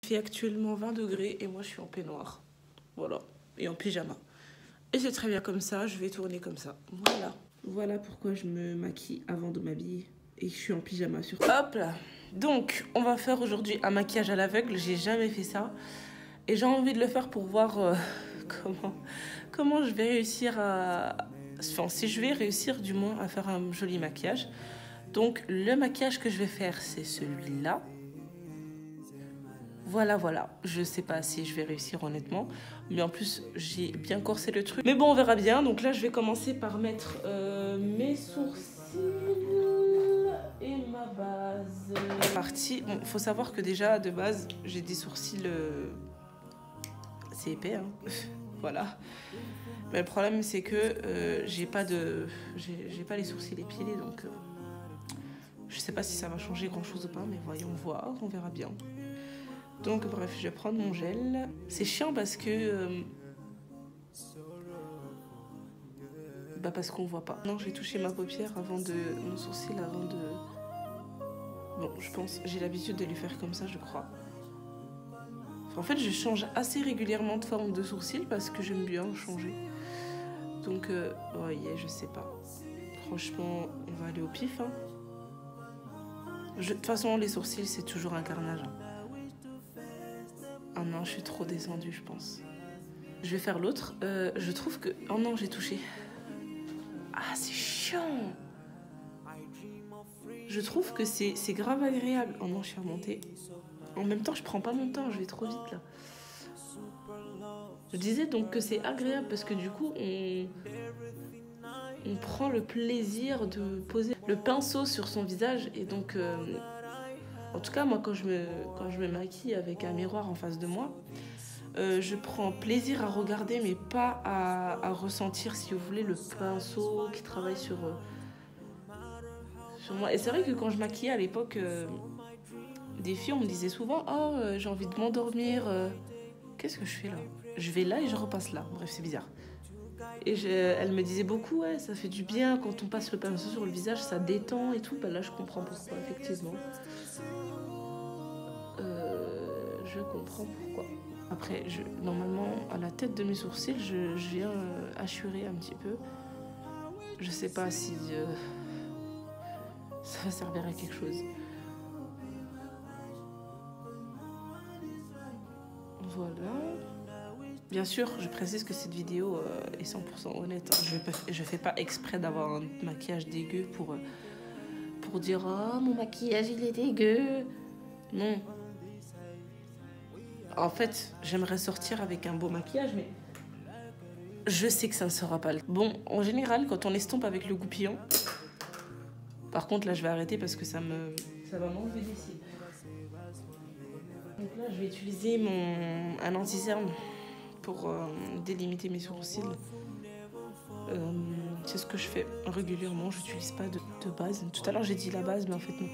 Il fait actuellement 20 degrés et moi je suis en peignoir. Voilà. Et en pyjama. Et c'est très bien comme ça, je vais tourner comme ça. Voilà. Voilà pourquoi je me maquille avant de m'habiller. Et je suis en pyjama sur. Hop là. Donc, on va faire aujourd'hui un maquillage à l'aveugle. J'ai jamais fait ça. Et j'ai envie de le faire pour voir comment je vais réussir à... Enfin, si je vais réussir du moins à faire un joli maquillage. Donc, le maquillage que je vais faire, c'est celui-là. Voilà, voilà. Je sais pas si je vais réussir honnêtement. Mais en plus, j'ai bien corsé le truc. Mais bon, on verra bien. Donc là, je vais commencer par mettre mes sourcils et ma base. Parti. Bon, faut savoir que déjà, de base, j'ai des sourcils... C'est épais, hein. Voilà. Mais le problème, c'est que j'ai pas les sourcils épilés. Donc, je sais pas si ça va changer grand-chose ou pas. Mais voyons voir. On verra bien. Donc bref, je vais prendre mon gel. C'est chiant parce que... parce qu'on voit pas. Non, j'ai touché ma paupière avant de... Mon sourcil avant de... Bon, je pense... J'ai l'habitude de les faire comme ça, je crois. Enfin, en fait, je change assez régulièrement de forme de sourcil parce que j'aime bien changer. Donc, ouais, je sais pas. Franchement, on va aller au pif, hein. De toute façon, les sourcils, c'est toujours un carnage, hein. Ah non, je suis trop descendue, je pense. Je vais faire l'autre. Je trouve que... Oh non, j'ai touché. Ah, c'est chiant. Je trouve que c'est grave agréable. Oh non, je suis remontée. En même temps, je prends pas mon temps. Je vais trop vite, là. Je disais donc que c'est agréable parce que du coup, on prend le plaisir de poser le pinceau sur son visage. Et donc... En tout cas, moi, quand je me maquille avec un miroir en face de moi, je prends plaisir à regarder, mais pas à ressentir, si vous voulez, le pinceau qui travaille sur moi. Et c'est vrai que quand je maquillais à l'époque, des filles, on me disait souvent « Oh, j'ai envie de m'endormir. Qu'est-ce que je fais là ?» Je vais là et je repasse là. Bref, c'est bizarre. Et elle me disait beaucoup « Ouais, ça fait du bien quand on passe le pinceau sur le visage, ça détend et tout. » Bah là, je comprends pourquoi, effectivement. Je comprends pourquoi. Après, normalement, à la tête de mes sourcils, je viens assurer un petit peu. Je sais pas si ça va servir à quelque chose. Voilà. Bien sûr, je précise que cette vidéo est 100% honnête. Je fais pas exprès d'avoir un maquillage dégueu pour dire « Oh, mon maquillage, il est dégueu !» Non. En fait, j'aimerais sortir avec un beau maquillage, mais je sais que ça ne sera pas le... Bon, en général, quand on estompe avec le goupillon... Par contre, là, je vais arrêter parce que ça va m'enlever des cils. Donc là, je vais utiliser un anti-cerne pour délimiter mes sourcils. C'est ce que je fais régulièrement. Je n'utilise pas de base. Tout à l'heure, j'ai dit la base, mais en fait, non.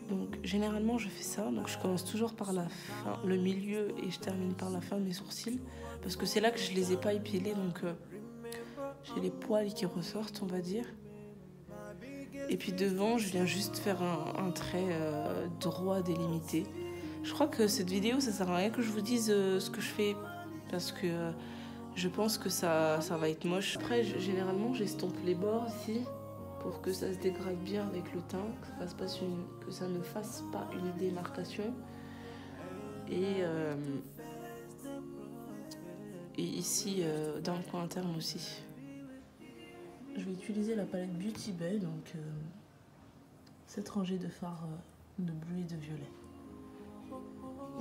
Donc, généralement, je fais ça. Donc, je commence toujours par la fin, le milieu, et je termine par la fin de mes sourcils. Parce que c'est là que je les ai pas épilés. Donc, j'ai les poils qui ressortent, on va dire. Et puis devant, je viens juste faire un trait droit délimité. Je crois que cette vidéo, ça sert à rien que je vous dise ce que je fais. Parce que je pense que ça va être moche. Après, généralement, j'estompe les bords ici. Pour que ça se dégrade bien avec le teint, que ça ne fasse pas une démarcation. Et ici, dans le coin interne aussi. Je vais utiliser la palette Beauty Bay, donc cette rangée de fards de bleu et de violet.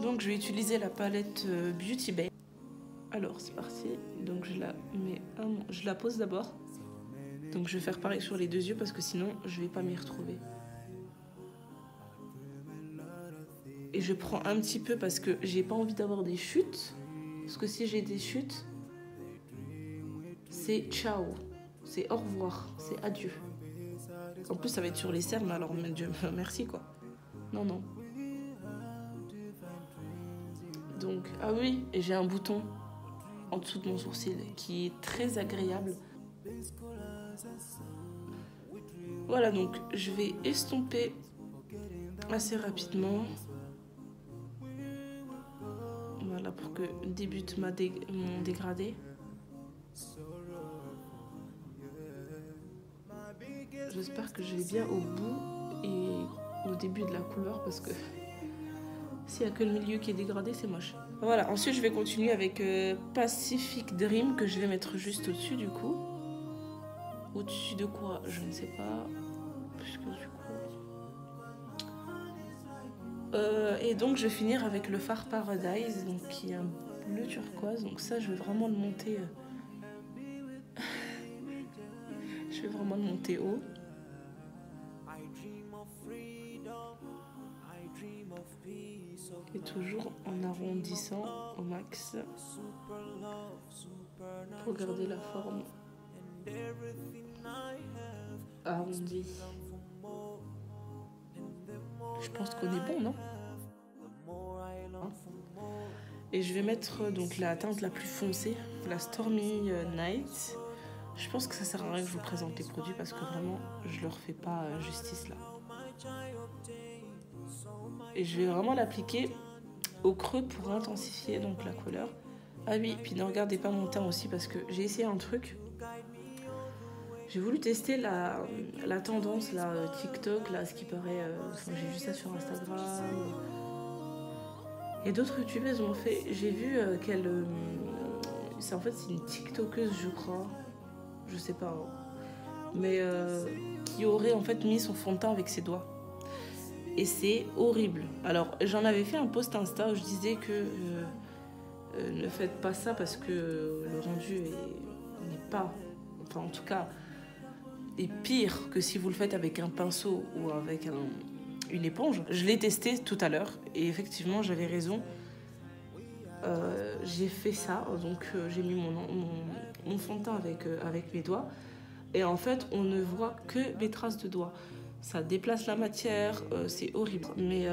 Donc je vais utiliser la palette Beauty Bay. Alors c'est parti, donc je la pose d'abord. Donc je vais faire pareil sur les deux yeux parce que sinon je vais pas m'y retrouver. Et je prends un petit peu parce que j'ai pas envie d'avoir des chutes. Parce que si j'ai des chutes, c'est ciao, c'est au revoir, c'est adieu. En plus ça va être sur les cernes, alors Dieu merci quoi. Non, non. Donc, ah oui, et j'ai un bouton en dessous de mon sourcil qui est très agréable. Voilà, donc je vais estomper assez rapidement. là pour que débute mon dégradé. J'espère que je vais bien au bout et au début de la couleur parce que s'il n'y a que le milieu qui est dégradé, c'est moche. Voilà, ensuite je vais continuer avec Pacific Dream que je vais mettre juste au-dessus du coup. Au-dessus de quoi? Je ne sais pas. Puisque du coup... et donc je vais finir avec le Far Paradise, donc, qui est un bleu turquoise. Donc ça, je vais vraiment le monter... je vais vraiment le monter haut. Et toujours en arrondissant au max pour garder la forme arrondie. Je pense qu'on est bon, non? Et je vais mettre donc la teinte la plus foncée, la Stormy Night. Je pense que ça sert à rien que je vous présente les produits parce que vraiment je leur fais pas justice là. Et je vais vraiment l'appliquer au creux pour intensifier donc la couleur. Ah oui, puis ne regardez pas mon teint aussi parce que j'ai essayé un truc. J'ai voulu tester la tendance là, TikTok, là, ce qui paraît. J'ai vu ça sur Instagram. Et d'autres youtubeuses ont fait. J'ai vu qu'elle. En fait, c'est une TikTokeuse, je crois. Je sais pas. Mais qui aurait en fait mis son fond de teint avec ses doigts. Et c'est horrible. Alors, j'en avais fait un post Insta où je disais que ne faites pas ça parce que le rendu n'est pas, enfin en tout cas, est pire que si vous le faites avec un pinceau ou avec une éponge. Je l'ai testé tout à l'heure et effectivement, j'avais raison. J'ai fait ça, donc j'ai mis mon fond de teint avec mes doigts. Et en fait, on ne voit que mes traces de doigts. Ça déplace la matière, c'est horrible. Mais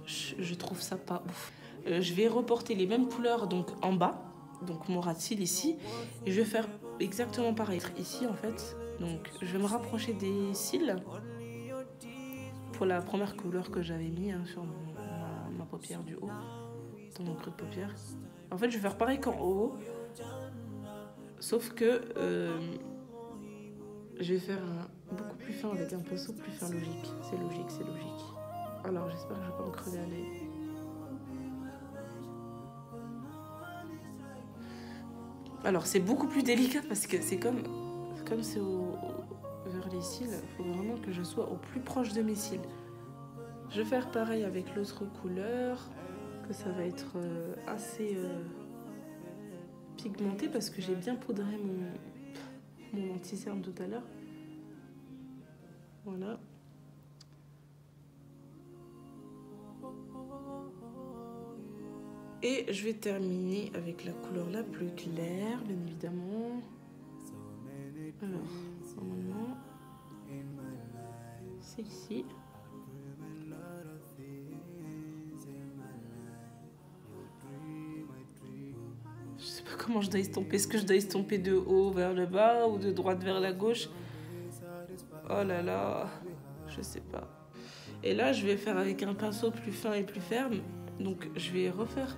je trouve ça pas ouf. Je vais reporter les mêmes couleurs donc en bas, donc mon ras de cils ici. Et je vais faire exactement pareil ici en fait. Donc je vais me rapprocher des cils pour la première couleur que j'avais mis sur ma paupière du haut, dans mon creux de paupière. En fait, je vais faire pareil qu'en haut, sauf que je vais faire beaucoup plus fin avec un pinceau plus fin logique. C'est logique, c'est logique. Alors j'espère que je vais pas me crever à l'œil. Alors c'est beaucoup plus délicat parce que c'est comme c'est vers les cils, il faut vraiment que je sois au plus proche de mes cils. Je vais faire pareil avec l'autre couleur, que ça va être assez pigmenté parce que j'ai bien poudré mon anti-cerne tout à l'heure. Voilà. Et je vais terminer avec la couleur la plus claire, bien évidemment. Alors, normalement, c'est ici. Je sais pas comment je dois estomper. Est-ce que je dois estomper de haut vers le bas ou de droite vers la gauche? Oh là là, je sais pas. Et là, je vais faire avec un pinceau plus fin et plus ferme. Donc, je vais refaire.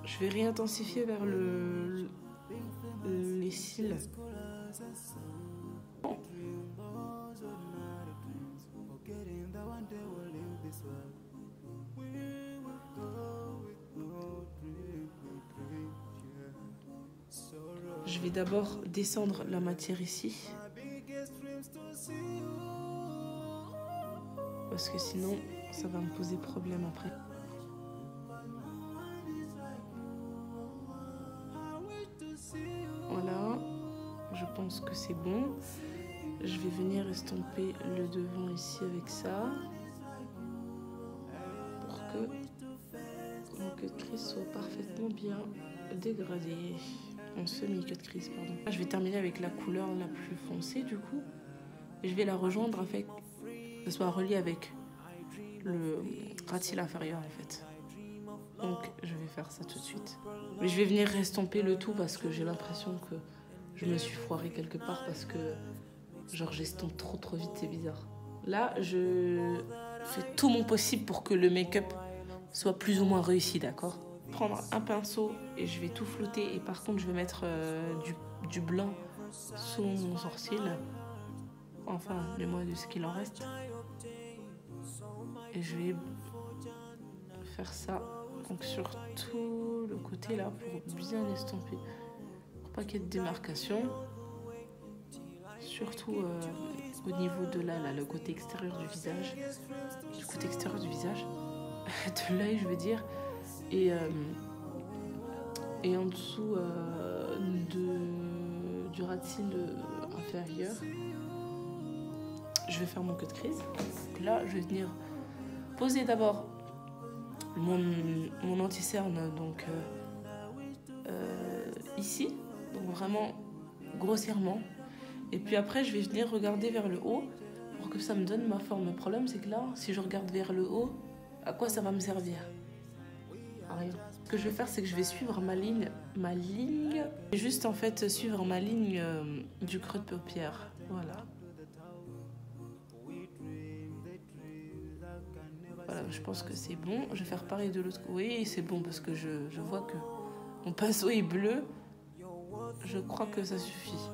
Je vais réintensifier vers les cils. Je vais d'abord descendre la matière ici. Parce que sinon, ça va me poser problème après. Voilà, je pense que c'est bon. Je vais venir estomper le devant ici avec ça. Pour que mon cut crease soit parfaitement bien dégradé. En semi-cut crease, pardon. Je vais terminer avec la couleur la plus foncée du coup. Et je vais la rejoindre avec que ce soit relié avec le ras de cils inférieur en fait. Donc je vais faire ça tout de suite. Mais je vais venir estomper le tout parce que j'ai l'impression que je me suis foirée quelque part parce que genre j'estompe trop vite, c'est bizarre. Là je fais tout mon possible pour que le make-up soit plus ou moins réussi, d'accord? Prendre un pinceau et je vais tout flouter et par contre je vais mettre du blanc sous mon sourcil, enfin du moins de ce qu'il en reste, et je vais faire ça donc sur tout le côté là pour bien estomper, pour pas qu'il y ait de démarcation, surtout au niveau de là, le côté extérieur du visage, de l'œil je veux dire, et en dessous du ras de cils inférieur. Je vais faire mon cut crease. Là, je vais venir poser d'abord mon anti-cerne, donc ici, donc vraiment grossièrement. Et puis après, je vais venir regarder vers le haut pour que ça me donne ma forme. Le problème, c'est que là, si je regarde vers le haut, à quoi ça va me servir? À rien. Ce que je vais faire, c'est que je vais suivre ma ligne, juste en fait suivre ma ligne du creux de paupière. Voilà. Voilà, je pense que c'est bon. Je vais faire pareil de l'autre côté. Oui, c'est bon parce que je vois que mon pinceau est bleu. Je crois que ça suffit.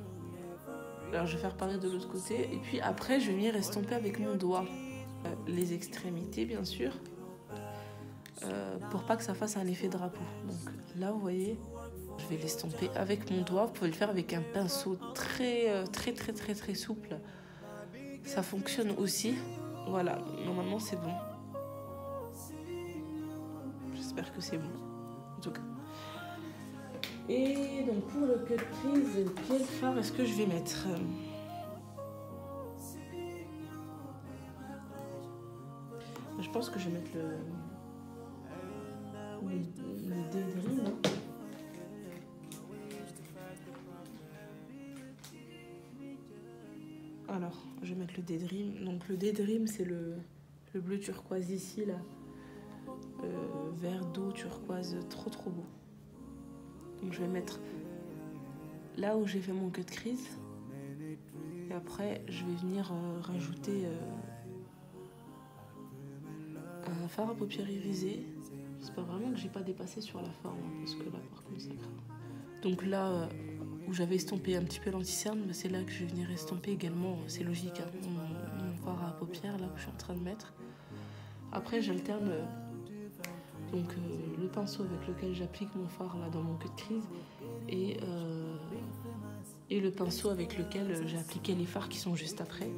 Alors je vais faire pareil de l'autre côté. Et puis après, je vais venir estomper avec mon doigt. Les extrémités, bien sûr. Pour pas que ça fasse un effet drapeau. Donc là, vous voyez, je vais l'estomper avec mon doigt. Vous pouvez le faire avec un pinceau très souple. Ça fonctionne aussi. Voilà, normalement c'est bon. J'espère que c'est bon, en tout cas. Et donc pour le cut crease, quel fard est-ce que je vais mettre? Je pense que je vais mettre le Daydream. Alors, je vais mettre le Daydream. Donc le Daydream, c'est le bleu turquoise ici, là. Vert d'eau turquoise, trop beau. Donc je vais mettre là où j'ai fait mon cut crease. Et après, je vais venir rajouter un fard à paupières irisé. J'espère vraiment que j'ai pas dépassé sur la forme, parce que là, par contre, ça craint. Donc là où j'avais estompé un petit peu l'anti-cerne, c'est là que je vais venir estomper également, c'est logique, hein, mon fard à paupières là que je suis en train de mettre. Après, j'alterne donc le pinceau avec lequel j'applique mon fard là dans mon cut crease et le pinceau avec lequel j'ai appliqué les fards qui sont juste après.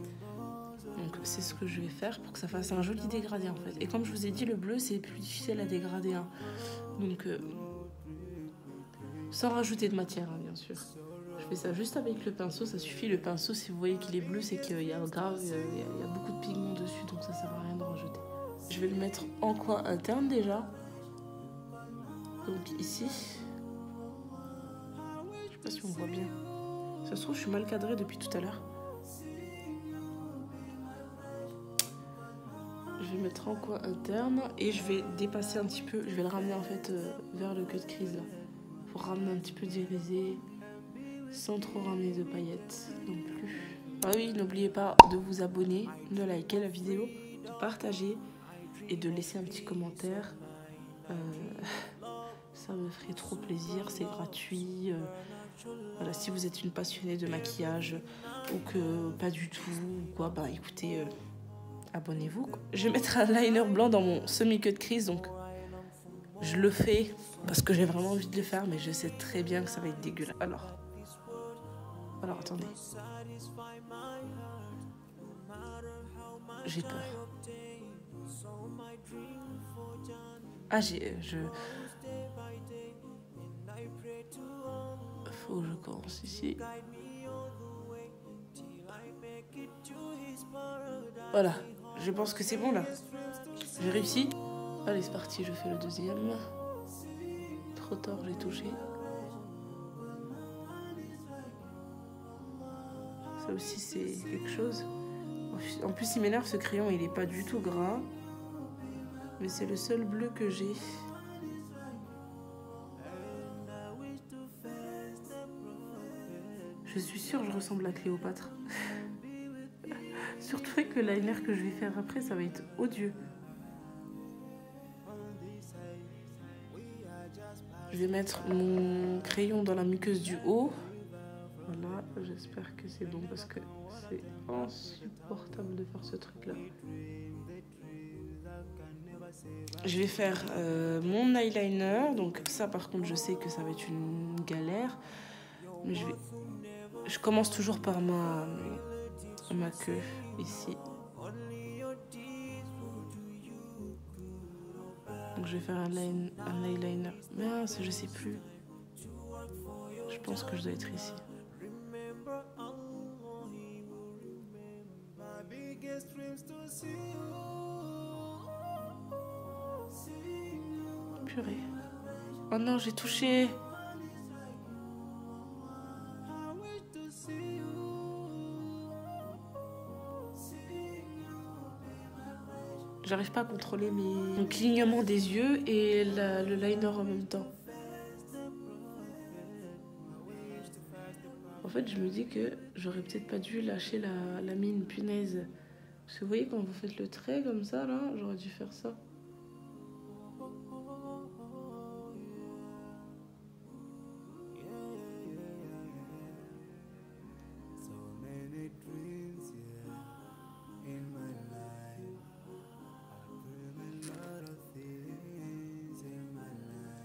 Donc c'est ce que je vais faire pour que ça fasse un joli dégradé en fait. Et comme je vous ai dit, le bleu c'est plus difficile à dégrader, hein. Donc sans rajouter de matière, hein, bien sûr. Je fais ça juste avec le pinceau, ça suffit. Le pinceau, si vous voyez qu'il est bleu, c'est qu'il y a grave, il y a beaucoup de pigments dessus, donc ça sert à rien de rajouter. Je vais le mettre en coin interne déjà. Donc ici. Je sais pas si on voit bien. Ça se trouve, je suis mal cadrée depuis tout à l'heure. Je vais mettre en coin interne et je vais dépasser un petit peu. Je vais le ramener en fait vers le cut crease là. Pour ramener un petit peu d'irisé sans trop ramener de paillettes non plus. Ah oui, n'oubliez pas de vous abonner, de liker la vidéo, de partager et de laisser un petit commentaire. Ça me ferait trop plaisir, c'est gratuit. Voilà, si vous êtes une passionnée de maquillage ou que pas du tout, ou quoi, bah écoutez, abonnez-vous. Je vais mettre un liner blanc dans mon semi-cut crease, donc je le fais parce que j'ai vraiment envie de le faire, mais je sais très bien que ça va être dégueulasse. Alors attendez. J'ai peur. Ah, faut que je commence ici. Voilà, je pense que c'est bon là. J'ai réussi. Allez, c'est parti, je fais le deuxième. Trop tard, j'ai touché. Ça aussi, c'est quelque chose. En plus, il m'énerve ce crayon, il est pas du tout gras. Mais c'est le seul bleu que j'ai. Je suis sûre que je ressemble à Cléopâtre. Surtout avec le liner que je vais faire après, ça va être odieux. Je vais mettre mon crayon dans la muqueuse du haut. Voilà, j'espère que c'est bon parce que c'est insupportable de faire ce truc-là. Je vais faire mon eyeliner. Donc ça, par contre, je sais que ça va être une galère. Mais je commence toujours par ma queue, ici. Donc je vais faire un eyeliner. Mince, je sais plus. Je pense que je dois être ici. Purée. Oh non, j'ai touché. J'arrive pas à contrôler mon clignement des yeux et le liner en même temps. En fait, je me dis que j'aurais peut-être pas dû lâcher la mine, punaise. Parce que vous voyez, quand vous faites le trait comme ça, là, j'aurais dû faire ça.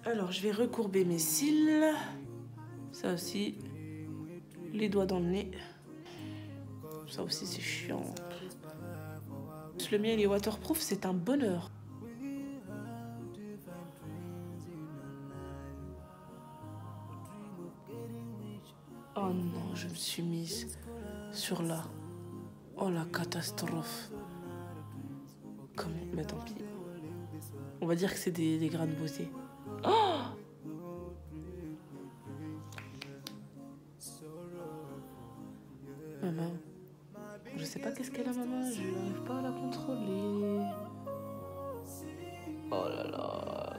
Alors, je vais recourber mes cils. Ça aussi, les doigts dans le nez. Ça aussi, c'est chiant. Le mien, il est waterproof, c'est un bonheur. Oh non, je me suis mise sur là. Oh la catastrophe. Comment? Mais tant pis. On va dire que c'est des grains de beauté. Oh! Maman. Je sais pas qu'est-ce qu'elle a, maman. Je n'arrive pas à la contrôler. Oh là là.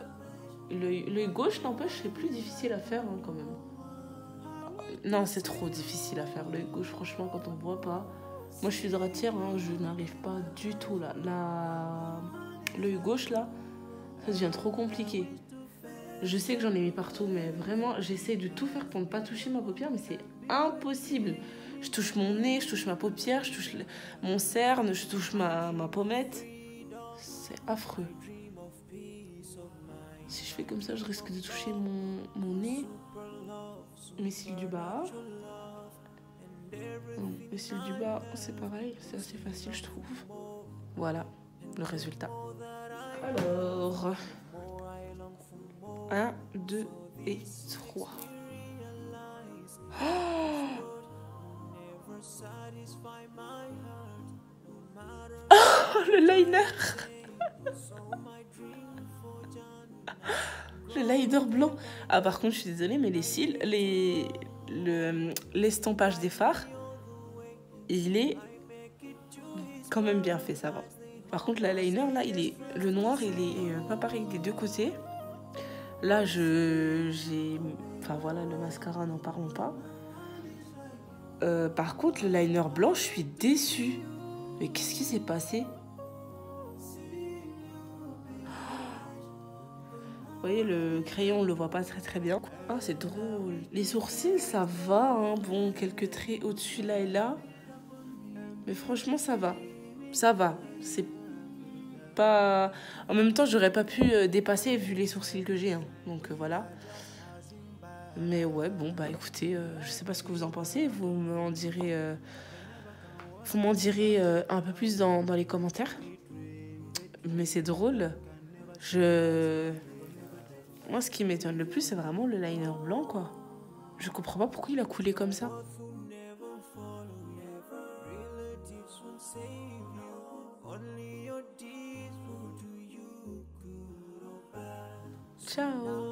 L'œil gauche, n'empêche, c'est plus difficile à faire hein, quand même. Non, c'est trop difficile à faire. L'œil gauche, franchement, quand on voit pas. Moi, je suis droitière, hein, je n'arrive pas du tout là. L'œil gauche, là, ça devient trop compliqué. Je sais que j'en ai mis partout, mais vraiment, j'essaie de tout faire pour ne pas toucher ma paupière, mais c'est impossible. Je touche mon nez, je touche ma paupière, je touche mon cerne, je touche ma pommette. C'est affreux. Si je fais comme ça, je risque de toucher mon nez, mes cils du bas. Les cils du bas, c'est pareil, c'est assez facile, je trouve. Voilà le résultat. Alors, 1, 2 et 3. Oh, le liner. Le liner blanc. Ah, par contre, je suis désolée, mais les cils, l'estampage des fards, il est quand même bien fait, ça va. Par contre, l'eyeliner, là, le noir, il est pas pareil des deux côtés. Là, enfin voilà, le mascara, n'en parlons pas. Par contre, le liner blanc, je suis déçue. Mais qu'est-ce qui s'est passé? Vous voyez, le crayon, on le voit pas très très bien. Ah, c'est drôle. Les sourcils, ça va. Hein. Bon, quelques traits au-dessus là et là. Mais franchement, ça va. Ça va. C'est pas... En même temps, j'aurais pas pu dépasser vu les sourcils que j'ai. Hein. Donc voilà. Mais ouais, bon, bah écoutez, je sais pas ce que vous en pensez. Vous m'en direz un peu plus dans les commentaires. Mais c'est drôle. Moi, ce qui m'étonne le plus, c'est vraiment le liner blanc, quoi. Je comprends pas pourquoi il a coulé comme ça. Ciao!